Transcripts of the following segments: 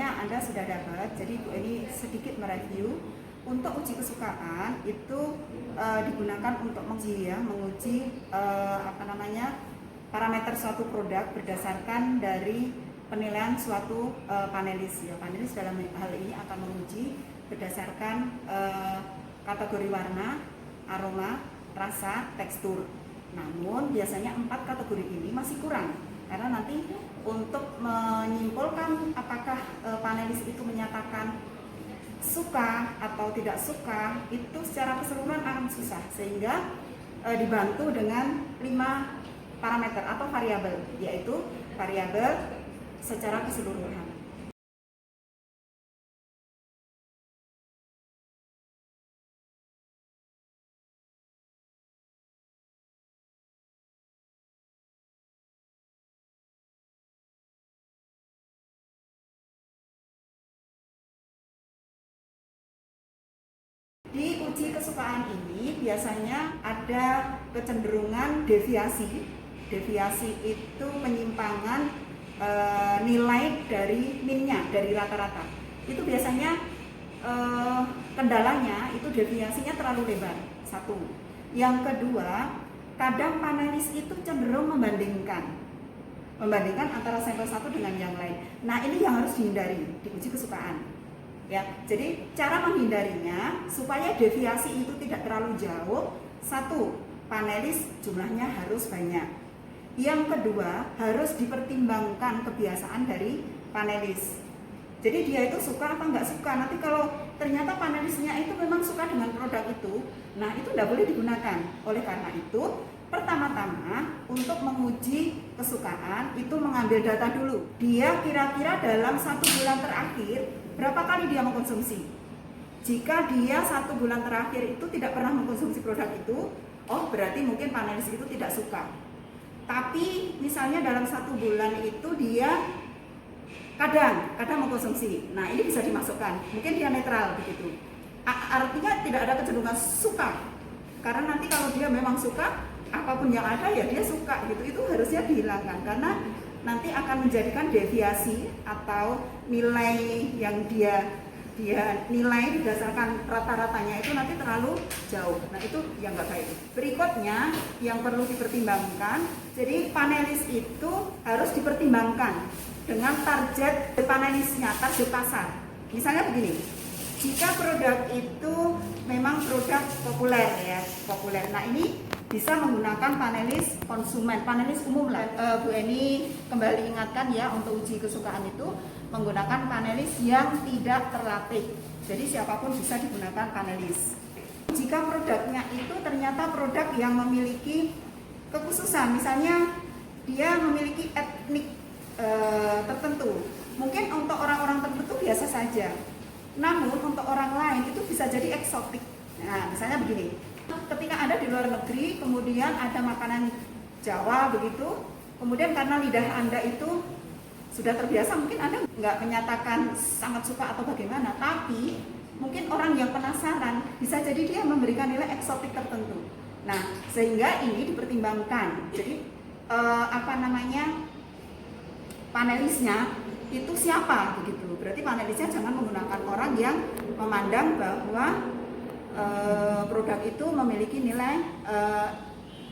biasanya Anda sudah dapat. Jadi Bu Eni sedikit mereview. Untuk uji kesukaan itu digunakan untuk menguji parameter suatu produk berdasarkan dari penilaian suatu panelis. Ya, panelis dalam hal ini akan menguji berdasarkan kategori warna, aroma, rasa, tekstur. Namun biasanya 4 kategori ini masih kurang, karena nanti untuk menyimpulkan apakah panelis itu menyatakan suka atau tidak suka itu secara keseluruhan akan susah, sehingga dibantu dengan 5 parameter atau variabel, yaitu variabel secara keseluruhan. Di uji kesukaan ini biasanya ada kecenderungan deviasi. Deviasi itu penyimpangan nilai dari minnya, dari rata-rata. Itu biasanya kendalanya itu deviasinya terlalu lebar. Satu. Yang kedua, kadang panelis itu cenderung membandingkan antara sampel satu dengan yang lain. Nah, ini yang harus dihindari di uji kesukaan. Ya, jadi cara menghindarinya supaya deviasi itu tidak terlalu jauh. Satu, panelis jumlahnya harus banyak. Yang kedua, harus dipertimbangkan kebiasaan dari panelis. Jadi dia itu suka apa nggak suka. Nanti kalau ternyata panelisnya itu memang suka dengan produk itu, nah itu tidak boleh digunakan. Oleh karena itu, pertama-tama untuk menguji kesukaan itu mengambil data dulu. Dia kira-kira dalam 1 bulan terakhir berapa kali dia mengkonsumsi. Jika dia 1 bulan terakhir itu tidak pernah mengkonsumsi produk itu, oh berarti mungkin panelis itu tidak suka. Tapi misalnya dalam 1 bulan itu dia kadang mengkonsumsi, nah ini bisa dimasukkan, mungkin dia netral begitu. Artinya tidak ada kecenderungan suka, karena nanti kalau dia memang suka, apapun yang ada ya dia suka gitu, itu harusnya dihilangkan, karena nanti akan menjadikan deviasi atau nilai yang dia nilai berdasarkan rata-ratanya itu nanti terlalu jauh. Nah itu yang nggak baik. Berikutnya yang perlu dipertimbangkan, jadi panelis itu harus dipertimbangkan dengan target panelisnya, target pasar. Misalnya begini, jika produk itu memang produk populer ya, populer. Nah ini bisa menggunakan panelis konsumen, panelis umum lah. Bu Eni kembali ingatkan ya, untuk uji kesukaan itu menggunakan panelis yang tidak terlatih. Jadi siapapun bisa digunakan panelis. Jika produknya itu ternyata produk yang memiliki kekhususan, misalnya dia memiliki etnik tertentu, mungkin untuk orang-orang tertentu biasa saja, namun untuk orang lain itu bisa jadi eksotik. Nah misalnya begini, ketika Anda di luar negeri, kemudian ada makanan Jawa begitu, kemudian karena lidah Anda itu sudah terbiasa, mungkin Anda nggak menyatakan sangat suka atau bagaimana, tapi mungkin orang yang penasaran bisa jadi dia memberikan nilai eksotik tertentu. Nah, sehingga ini dipertimbangkan. Jadi panelisnya itu siapa begitu. Berarti panelisnya jangan menggunakan orang yang memandang bahwa produk itu memiliki nilai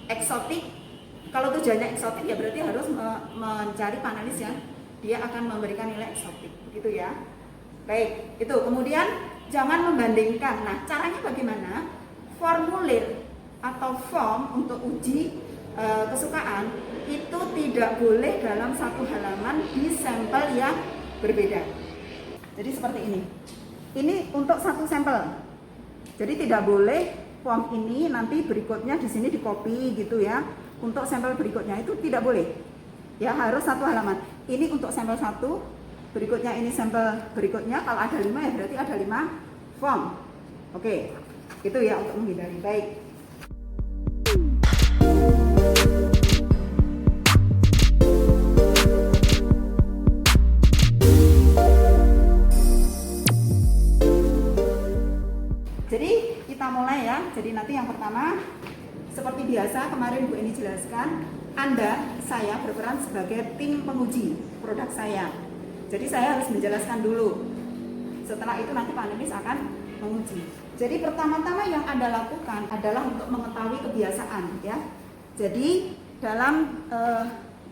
eksotik. Kalau tujuannya eksotik ya berarti harus mencari panelis yang dia akan memberikan nilai eksotik, begitu ya. Baik, itu. Kemudian jangan membandingkan. Nah, caranya bagaimana? Formulir atau form untuk uji kesukaan itu tidak boleh dalam 1 halaman di sampel yang berbeda. Jadi seperti ini. Ini untuk 1 sampel. Jadi tidak boleh form ini nanti berikutnya di sini di copy gitu ya. Untuk sampel berikutnya itu tidak boleh. Ya harus 1 halaman. Ini untuk sampel 1, berikutnya ini sampel berikutnya. Kalau ada 5 ya berarti ada 5 form. Oke, itu ya untuk menghindari. Baik. Jadi kita mulai ya. Jadi nanti yang pertama, seperti biasa kemarin Bu Eni jelaskan, saya berperan sebagai tim penguji produk saya. Jadi saya harus menjelaskan dulu. Setelah itu nanti panelis akan menguji. Jadi pertama-tama yang Anda lakukan adalah untuk mengetahui kebiasaan ya. Jadi dalam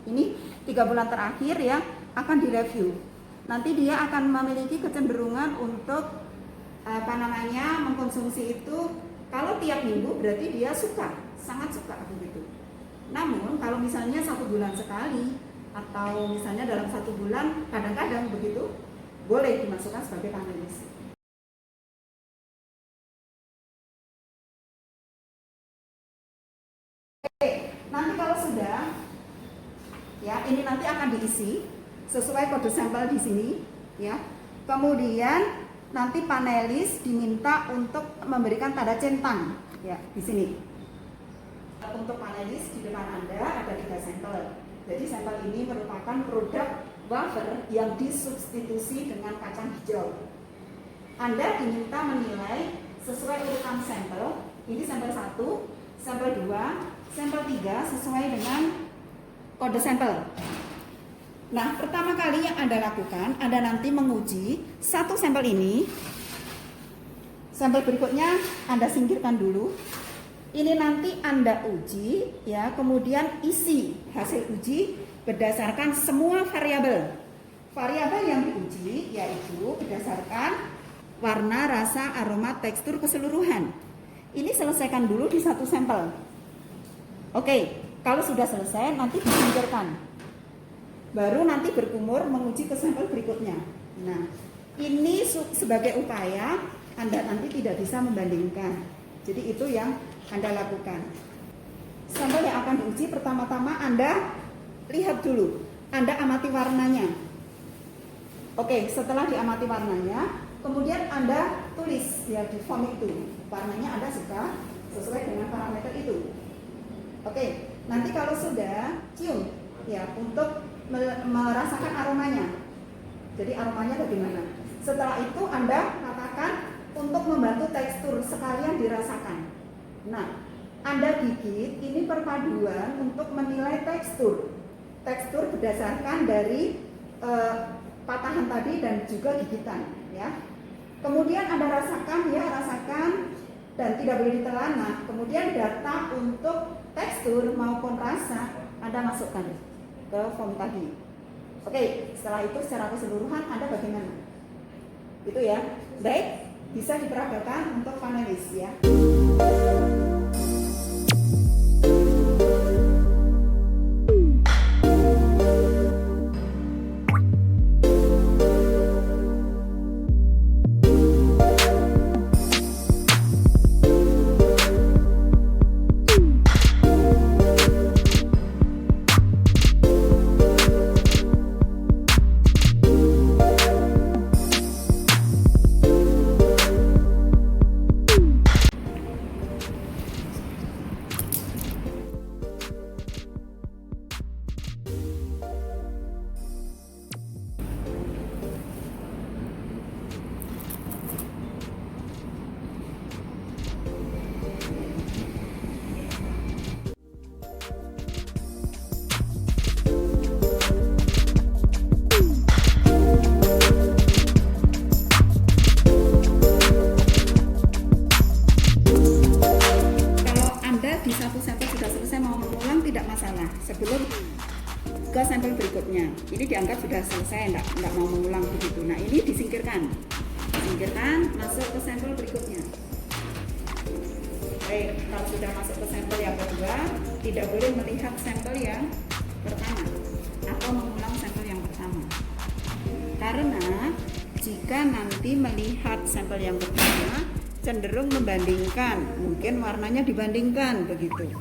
ini 3 bulan terakhir ya akan direview. Nanti dia akan memiliki kecenderungan untuk mengkonsumsi itu kalau tiap minggu berarti dia suka, sangat suka begitu. Namun kalau misalnya 1 bulan sekali atau misalnya dalam 1 bulan kadang-kadang begitu, boleh dimasukkan sebagai panelis. Oke, nanti kalau sudah ya ini nanti akan diisi sesuai kode sampel di sini ya. Kemudian nanti panelis diminta untuk memberikan tanda centang ya di sini. Untuk panelis di depan Anda ada 3 sampel. Jadi sampel ini merupakan produk wafer yang disubstitusi dengan kacang hijau. Anda diminta menilai sesuai urutan sampel. Ini sampel 1, sampel 2, sampel 3 sesuai dengan kode sampel. Nah, pertama kali yang Anda lakukan, Anda nanti menguji 1 sampel ini. Sampel berikutnya Anda singkirkan dulu. Ini nanti Anda uji ya, kemudian isi hasil uji berdasarkan semua variabel. Variabel yang diuji yaitu berdasarkan warna, rasa, aroma, tekstur keseluruhan. Ini selesaikan dulu di 1 sampel. Oke, kalau sudah selesai nanti disingkirkan. Baru nanti berkumur menguji ke sampel berikutnya. Nah, ini sebagai upaya Anda nanti tidak bisa membandingkan. Jadi itu yang Anda lakukan. Sampel yang akan diuji pertama-tama Anda lihat dulu. Anda amati warnanya. Oke, setelah diamati warnanya, kemudian Anda tulis ya di form itu. Warnanya Anda suka sesuai dengan parameter itu. Oke, nanti kalau sudah cium ya untuk merasakan aromanya. Jadi aromanya bagaimana? Setelah itu Anda katakan untuk membantu tekstur sekalian dirasakan. Nah, Anda gigit ini perpaduan untuk menilai tekstur. Tekstur berdasarkan dari patahan tadi dan juga gigitan ya. Kemudian Anda rasakan dan tidak boleh ditelan. Nah, kemudian data untuk tekstur maupun rasa Anda masukkan ke form tadi. Oke, setelah itu secara keseluruhan Anda bagaimana? Itu ya. Baik, bisa diperagakan untuk panelis ya. Sebelum ke sampel berikutnya, ini dianggap sudah selesai, enggak mau mengulang begitu. Nah, ini disingkirkan, masuk ke sampel berikutnya. Baik, kalau sudah masuk ke sampel yang kedua, tidak boleh melihat sampel yang pertama atau mengulang sampel yang pertama. Karena jika nanti melihat sampel yang pertama, cenderung membandingkan, mungkin warnanya dibandingkan begitu.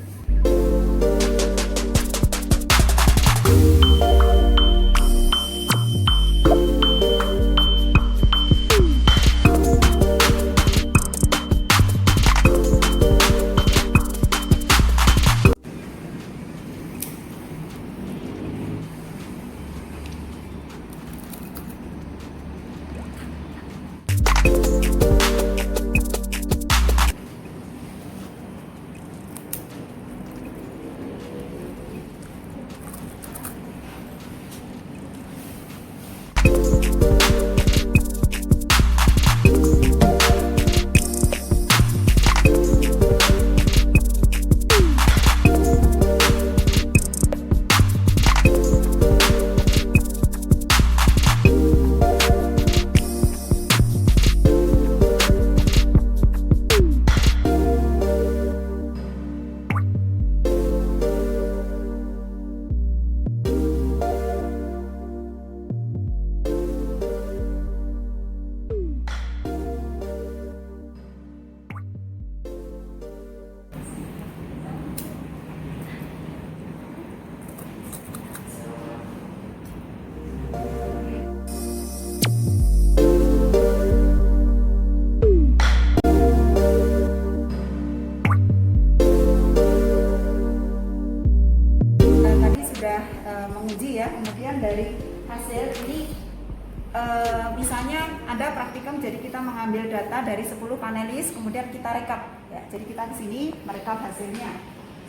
misalnya ada praktikum, jadi kita mengambil data dari 10 panelis, kemudian kita rekap ya. Jadi kita ke sini merekap hasilnya.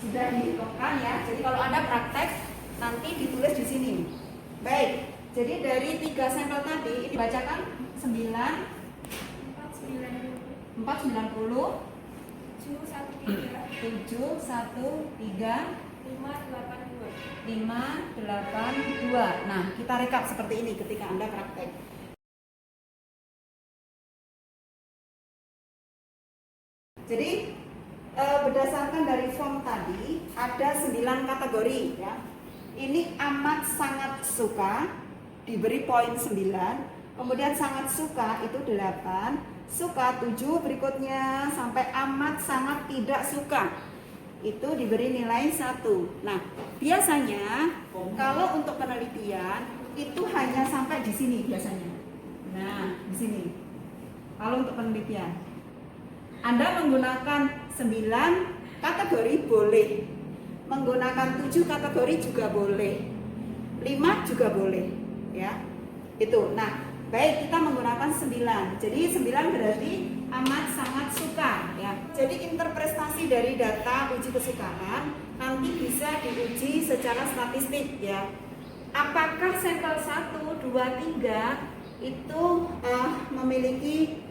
Sudah dihitungkan ya. Jadi kalau ada praktek nanti ditulis di sini. Baik. Jadi dari 3 sampel tadi ini dibacakan 490 713 582. Nah, kita rekap seperti ini ketika Anda praktek. Jadi berdasarkan dari form tadi ada 9 kategori ya. Ini amat sangat suka diberi poin 9, kemudian sangat suka itu 8, suka 7, berikutnya sampai amat sangat tidak suka itu diberi nilai 1. Nah, biasanya kalau untuk penelitian itu hanya sampai di sini biasanya. Nah, di sini. Kalau untuk penelitian Anda menggunakan 9 kategori boleh, menggunakan 7 kategori juga boleh, 5 juga boleh ya. Itu. Nah, baik, kita menggunakan 9. Jadi 9 berarti amat sangat suka ya. Jadi interpretasi dari data uji kesukaan nanti bisa diuji secara statistik ya. Apakah sampel 1, 2, 3 itu memiliki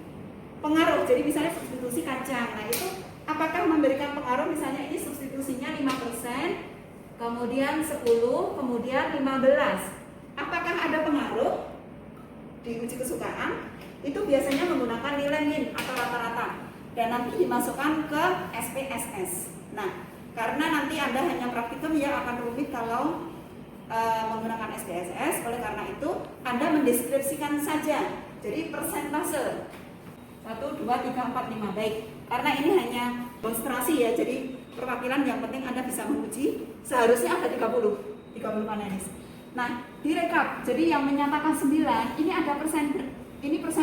pengaruh. Jadi misalnya substitusi kacang. Nah, itu apakah memberikan pengaruh, misalnya ini substitusinya 5%, kemudian 10, kemudian 15. Apakah ada pengaruh di uji kesukaan? Itu biasanya menggunakan nilai min atau rata-rata dan nanti dimasukkan ke SPSS. Nah, karena nanti Anda hanya praktikum ya akan rumit kalau menggunakan SPSS, oleh karena itu Anda mendeskripsikan saja. Jadi persentase 1, 2, 3, 4, 5. Baik, karena ini hanya demonstrasi ya, jadi perwakilan yang penting Anda bisa menguji. Seharusnya ada 30 panelis. Nah, direkap. Jadi yang menyatakan 9, ini ada persen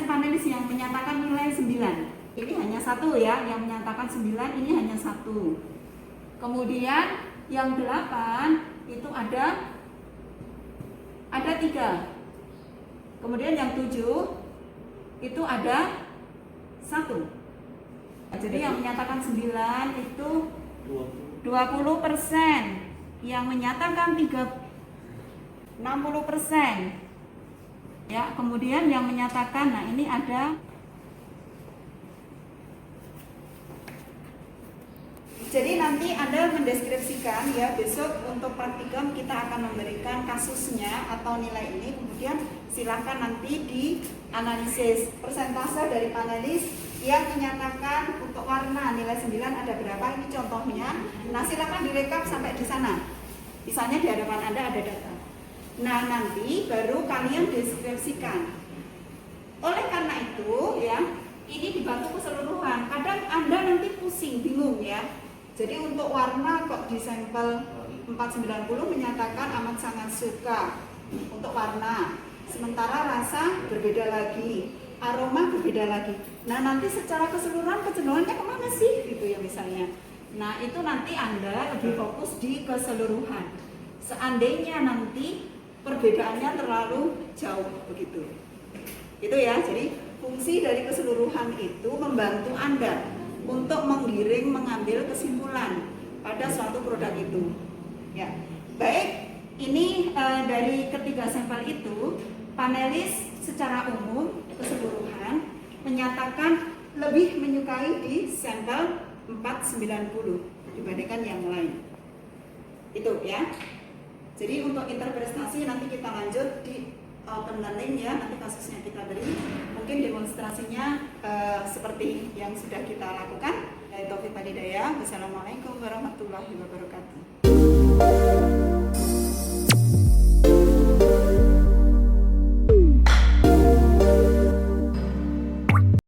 panelis yang menyatakan nilai 9. Ini hanya 1 ya, yang menyatakan 9 ini hanya 1. Kemudian yang 8 itu ada 3. Kemudian yang 7 itu ada 1. Jadi yang menyatakan 9 itu 20%, yang menyatakan 60%. Ya, kemudian yang menyatakan, nah ini ada. Jadi nanti Anda mendeskripsikan ya, besok untuk praktikum kita akan memberikan kasusnya atau nilai ini, kemudian silahkan nanti dianalisis persentase dari panelis yang menyatakan untuk warna nilai 9 ada berapa, ini contohnya. Nah, silahkan direkap sampai di sana. Misalnya di hadapan Anda ada data. Nah, nanti baru kalian deskripsikan. Oleh karena itu ya, ini dibantu keseluruhan. Kadang Anda nanti pusing, bingung ya. Jadi untuk warna kok di sampel 490 menyatakan amat sangat suka untuk warna. Sementara rasa berbeda lagi, aroma berbeda lagi. Nah, nanti secara keseluruhan kecenderungannya kemana sih gitu ya misalnya. Nah, itu nanti Anda lebih fokus di keseluruhan. Seandainya nanti perbedaannya terlalu jauh begitu. Itu ya, jadi fungsi dari keseluruhan itu membantu Anda untuk menggiring, mengambil kesimpulan pada suatu produk itu. Ya, baik. Ini dari ketiga sampel itu, panelis secara umum keseluruhan menyatakan lebih menyukai di sampel 490 dibandingkan yang lain. Itu ya. Jadi untuk interpretasi nanti kita lanjut di open learning ya, nanti kasusnya kita beri. Mungkin demonstrasinya seperti yang sudah kita lakukan. Taufik Padidaya. Wassalamualaikum warahmatullahi wabarakatuh.